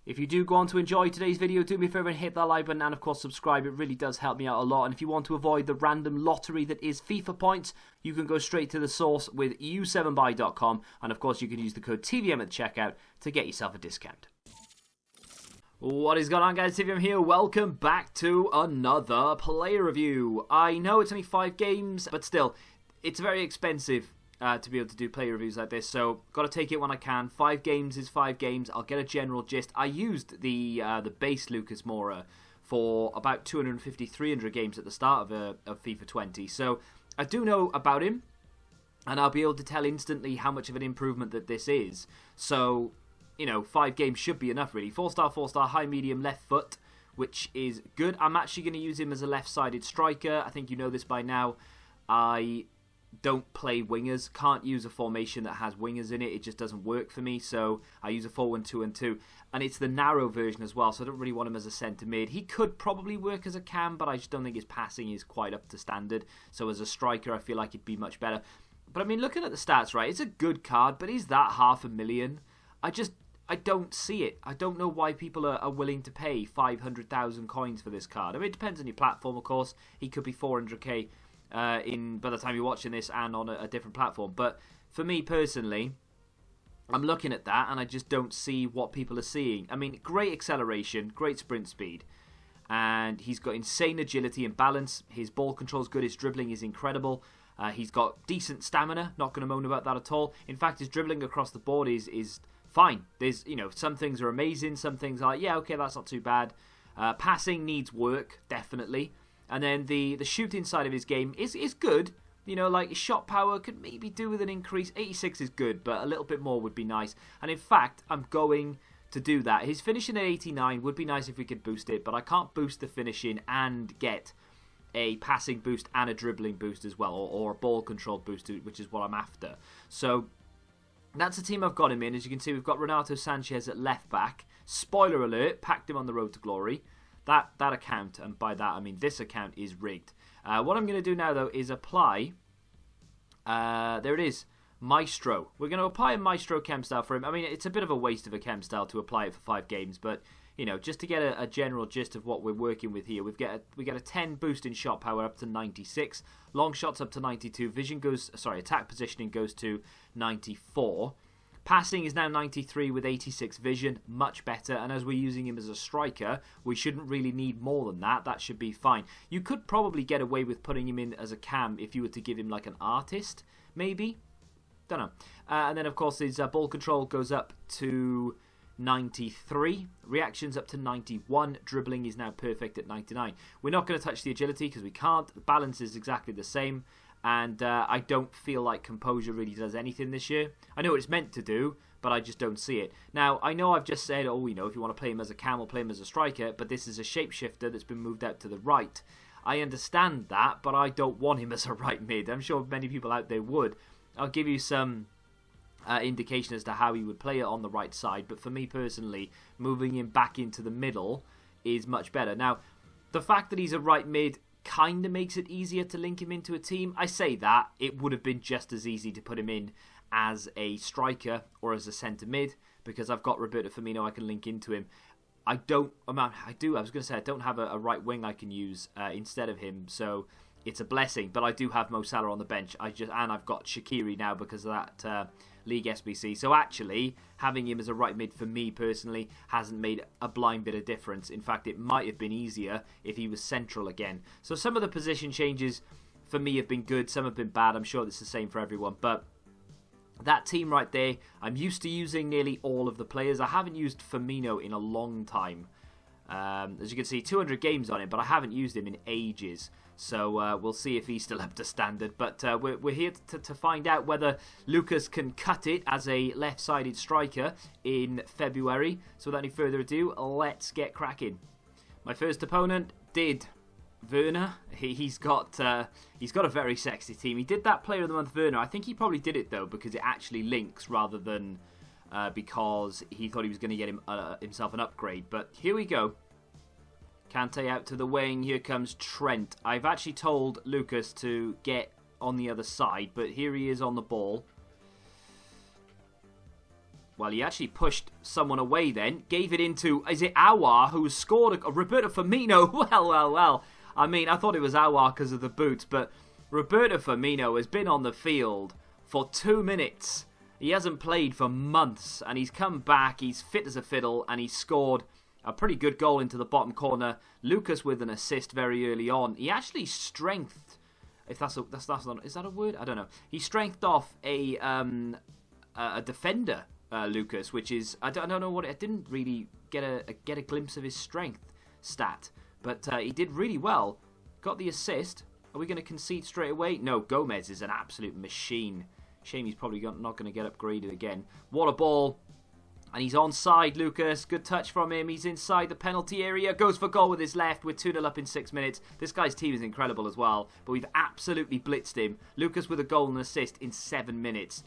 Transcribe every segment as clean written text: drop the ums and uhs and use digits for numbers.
If you do go on to enjoy today's video, do me a favour and hit that like button and of course subscribe. It really does help me out a lot. And if you want to avoid the random lottery that is FIFA points, you can go straight to the source with u7buy.com, and of course you can use the code TVM at the checkout to get yourself a discount. What is going on, guys? TVM here. Welcome back to another player review. I know it's only 5 games, but still, it's very expensive to be able to do player reviews like this, so got to take it when I can. 5 games is 5 games. I'll get a general gist. I used the base Lucas Moura for about 250, 300 games at the start of FIFA 20, so I do know about him, and I'll be able to tell instantly how much of an improvement that this is. So, you know, 5 games should be enough, really. 4-star, high, medium, left foot, which is good. I'm actually going to use him as a left-sided striker. I think you know this by now. I don't play wingers, can't use a formation that has wingers in it. It just doesn't work for me, so I use a 4-1-2-1-2, and it's the narrow version as well, so I don't really want him as a centre mid. He could probably work as a cam, but I just don't think his passing is quite up to standard, so as a striker I feel like he'd be much better. But I mean, looking at the stats, right, it's a good card, but is that $500,000? I don't see it. I don't know why people are willing to pay 500,000 coins for this card. I mean, it depends on your platform, of course. He could be 400k by the time you're watching this and on a different platform. But for me personally, I'm looking at that and I just don't see what people are seeing. I mean, great acceleration, great sprint speed, and he's got insane agility and balance. His ball control's good, his dribbling is incredible. He's got decent stamina, not going to moan about that at all. In fact, his dribbling across the board is fine. There's, you know, some things are amazing, some things are like, yeah, okay, that's not too bad. Passing needs work, definitely. And then the shooting side of his game is good. You know, like his shot power could maybe do with an increase. 86 is good, but a little bit more would be nice. And in fact, I'm going to do that. His finishing at 89 would be nice if we could boost it, but I can't boost the finishing and get a passing boost and a dribbling boost as well, or a ball control boost, which is what I'm after. So that's the team I've got him in. As you can see, we've got Renato Sanchez at left back. Spoiler alert, packed him on the road to glory. That account, and by that I mean this account, is rigged. What I'm going to do now, though, is apply, there it is, Maestro. We're going to apply a Maestro chem style for him. I mean, it's a bit of a waste of a chem style to apply it for 5 games, but, you know, just to get a general gist of what we're working with here, we get a 10 boost in shot power up to 96, long shots up to 92, attack positioning goes to 94. Passing is now 93 with 86 vision, much better, and as we're using him as a striker, we shouldn't really need more than that. That should be fine. You could probably get away with putting him in as a cam if you were to give him like an artist, maybe? Don't know. And then, of course, his ball control goes up to 93, reactions up to 91, dribbling is now perfect at 99. We're not going to touch the agility because we can't. The balance is exactly the same. And I don't feel like composure really does anything this year. I know what it's meant to do, but I just don't see it. Now, I know I've just said, oh, you know, if you want to play him as a cam or play him as a striker, but this is a shapeshifter that's been moved out to the right. I understand that, but I don't want him as a right mid. I'm sure many people out there would. I'll give you some indication as to how he would play it on the right side, but for me personally, moving him back into the middle is much better. Now, the fact that he's a right mid kind of makes it easier to link him into a team. I say that, it would have been just as easy to put him in as a striker or as a centre mid, because I've got Roberto Firmino I can link into him. I was going to say I don't have a right wing I can use instead of him, so it's a blessing, but I do have Mo Salah on the bench. And I've got Shaqiri now because of that League SBC. So actually, having him as a right mid for me personally hasn't made a blind bit of difference. In fact, it might have been easier if he was central again. So some of the position changes for me have been good, some have been bad. I'm sure it's the same for everyone, but that team right there, I'm used to using nearly all of the players. I haven't used Firmino in a long time. As you can see, 200 games on him, but I haven't used him in ages. So we'll see if he's still up to standard. But we're here to find out whether Lucas can cut it as a left-sided striker in February. So without any further ado, let's get cracking. My first opponent did Werner. He's got a very sexy team. He did that Player of the Month Werner. I think he probably did it though because it actually links rather than because he thought he was going to get himself an upgrade. But here we go. Kante out to the wing. Here comes Trent. I've actually told Lucas to get on the other side, but here he is on the ball. Well, he actually pushed someone away then. Gave it into, is it Aouar, who scored Roberto Firmino? Well. I mean, I thought it was Aouar because of the boots, but Roberto Firmino has been on the field for 2 minutes. He hasn't played for months, and he's come back. He's fit as a fiddle, and he scored a pretty good goal into the bottom corner. Lucas with an assist very early on. He actually strengthened, if that's not, is that a word? I don't know. He strengthened off a defender, Lucas, which is, I don't know what, I didn't really get a glimpse of his strength stat, but he did really well. Got the assist. Are we going to concede straight away? No, Gomez is an absolute machine. Shame he's probably not going to get upgraded again. What a ball. And he's onside, Lucas. Good touch from him. He's inside the penalty area. Goes for goal with his left. We're 2-0 up in 6 minutes. This guy's team is incredible as well. But we've absolutely blitzed him. Lucas with a goal and assist in 7 minutes.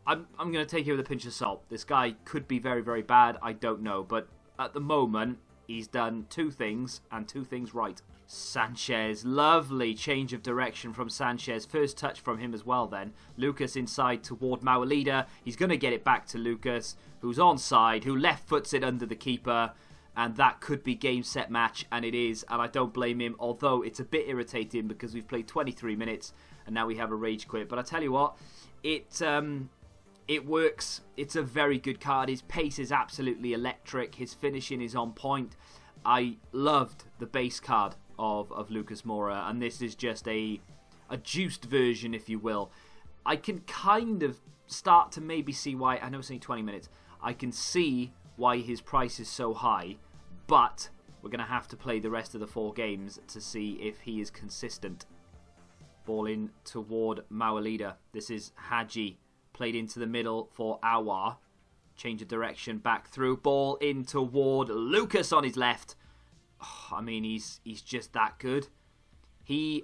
I'm going to take it with a pinch of salt. This guy could be very, very bad. I don't know. But at the moment, he's done 2 things and 2 things right. Sanchez, lovely change of direction from Sanchez. First touch from him as well then. Lucas inside toward Mawalida. He's going to get it back to Lucas, who's onside, who left foots it under the keeper. And that could be game, set, match, and it is. And I don't blame him, although it's a bit irritating because we've played 23 minutes and now we have a rage quit. But I tell you what, it works. It's a very good card. His pace is absolutely electric. His finishing is on point. I loved the base card of Lucas Moura, and this is just a juiced version, if you will. I can kind of start to maybe see why, I know it's only 20 minutes, I can see why his price is so high, but we're going to have to play the rest of the 4 games to see if he is consistent. Ball in toward Mawalida. This is Hadji, played into the middle for Aouar. Change of direction, back through, ball in toward Lucas on his left. Oh, I mean, he's just that good. I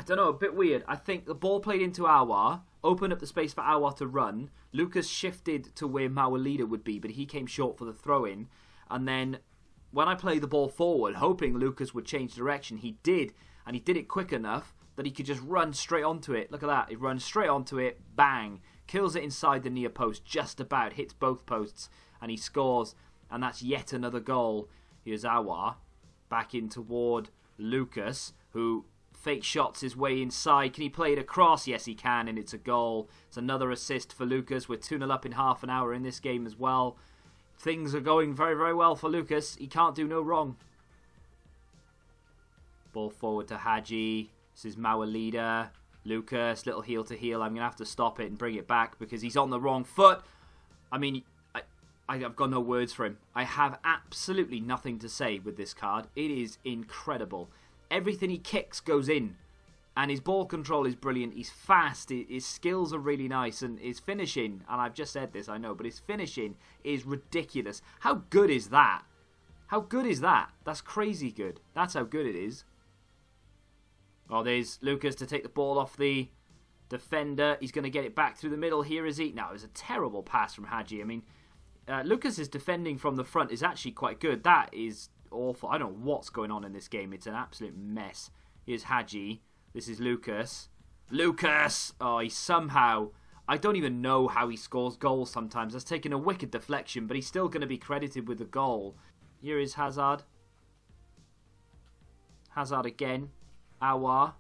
don't know, a bit weird. I think the ball played into Aouar, opened up the space for Aouar to run. Lucas shifted to where Mawalida would be, but he came short for the throw-in. And then when I played the ball forward, hoping Lucas would change direction, he did. And he did it quick enough that he could just run straight onto it. Look at that. He runs straight onto it. Bang. Kills it inside the near post, just about. Hits both posts. And he scores. And that's yet another goal. Here's Aouar. Back in toward Lucas, who fake shots his way inside. Can he play it across? Yes, he can, and it's a goal. It's another assist for Lucas. We're 2-0 up in half an hour in this game as well. Things are going very, very well for Lucas. He can't do no wrong. Ball forward to Hadji. This is Mawalida. Lucas, little heel to heel. I'm going to have to stop it and bring it back because he's on the wrong foot. I mean, I've got no words for him. I have absolutely nothing to say with this card. It is incredible. Everything he kicks goes in. And his ball control is brilliant. He's fast. His skills are really nice. And his finishing, and I've just said this, I know, but his finishing is ridiculous. How good is that? How good is that? That's crazy good. That's how good it is. Oh, there's Lucas to take the ball off the defender. He's going to get it back through the middle. Here is he. Now, it was a terrible pass from Hadji. I mean, Lucas's defending from the front is actually quite good. That is awful. I don't know what's going on in this game. It's an absolute mess. Here's Hadji. This is Lucas. Lucas! Oh, he somehow... I don't even know how he scores goals sometimes. That's taken a wicked deflection, but he's still going to be credited with the goal. Here is Hazard. Hazard again. Aouar.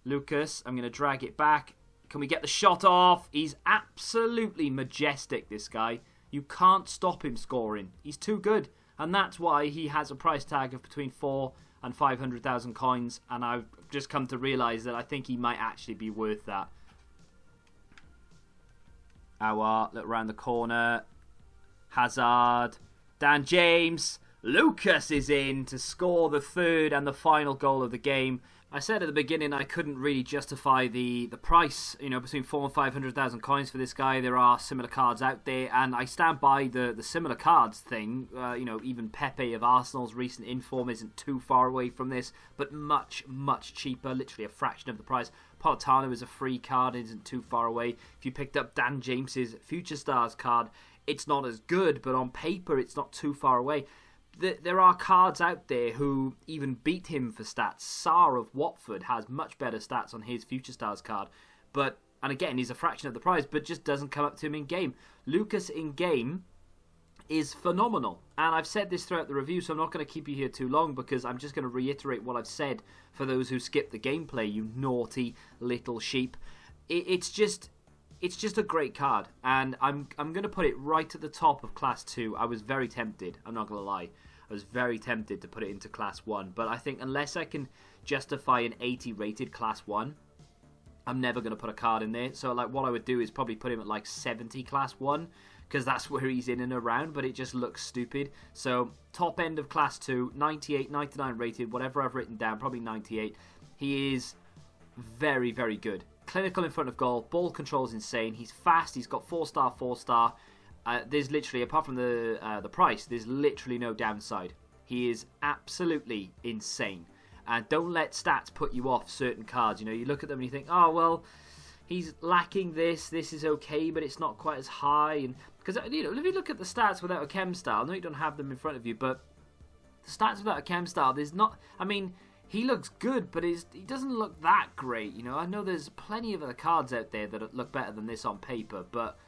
Lucas. I'm going to drag it back. Can we get the shot off? He's absolutely majestic, this guy. You can't stop him scoring. He's too good. And that's why he has a price tag of between 4 and 500,000 coins. And I've just come to realise that I think he might actually be worth that. Aouar, look around the corner. Hazard. Dan James. Lucas is in to score the 3rd and the final goal of the game. I said at the beginning I couldn't really justify the price, you know, between 4 and 500,000 coins for this guy. There are similar cards out there, and I stand by the similar cards thing. You know, even Pepe of Arsenal's recent inform isn't too far away from this, but much, much cheaper, literally a fraction of the price. Politano is a free card, isn't too far away. If you picked up Dan James's Future Stars card, it's not as good, but on paper it's not too far away. There are cards out there who even beat him for stats. Sarr of Watford has much better stats on his Future Stars card. But, And again, he's a fraction of the price, but just doesn't come up to him in game. Lucas in game is phenomenal. And I've said this throughout the review, so I'm not going to keep you here too long, because I'm just going to reiterate what I've said for those who skip the gameplay, you naughty little sheep. It's just a great card, and I'm going to put it right at the top of Class 2. I was very tempted, I'm not going to lie. I was very tempted to put it into Class 1, but I think unless I can justify an 80 rated Class 1, I'm never going to put a card in there. So like what I would do is probably put him at like 70 Class 1, because that's where he's in and around, but it just looks stupid. So top end of Class 2, 98, 99 rated, whatever I've written down, probably 98. He is very, very good. Clinical in front of goal, ball control is insane. He's fast, he's got 4-star, 4-star. There's literally, apart from the price, there's literally no downside. He is absolutely insane. And don't let stats put you off certain cards. You know, you look at them and you think, oh, well, he's lacking this is okay, but it's not quite as high. And because, you know, if you look at the stats without a chem style, I know you don't have them in front of you, but the stats without a chem style, there's not, I mean, he looks good, but he doesn't look that great. You know, I know there's plenty of other cards out there that look better than this on paper, but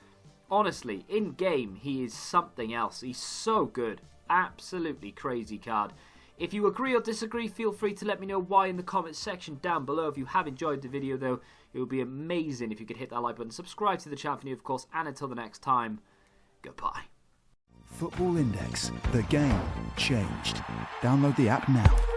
honestly, in game, he is something else. He's so good. Absolutely crazy card. If you agree or disagree, feel free to let me know why in the comments section down below. If you have enjoyed the video, though, it would be amazing if you could hit that like button, subscribe to the channel for new, of course, and until the next time, goodbye. Football Index. The game changed. Download the app now.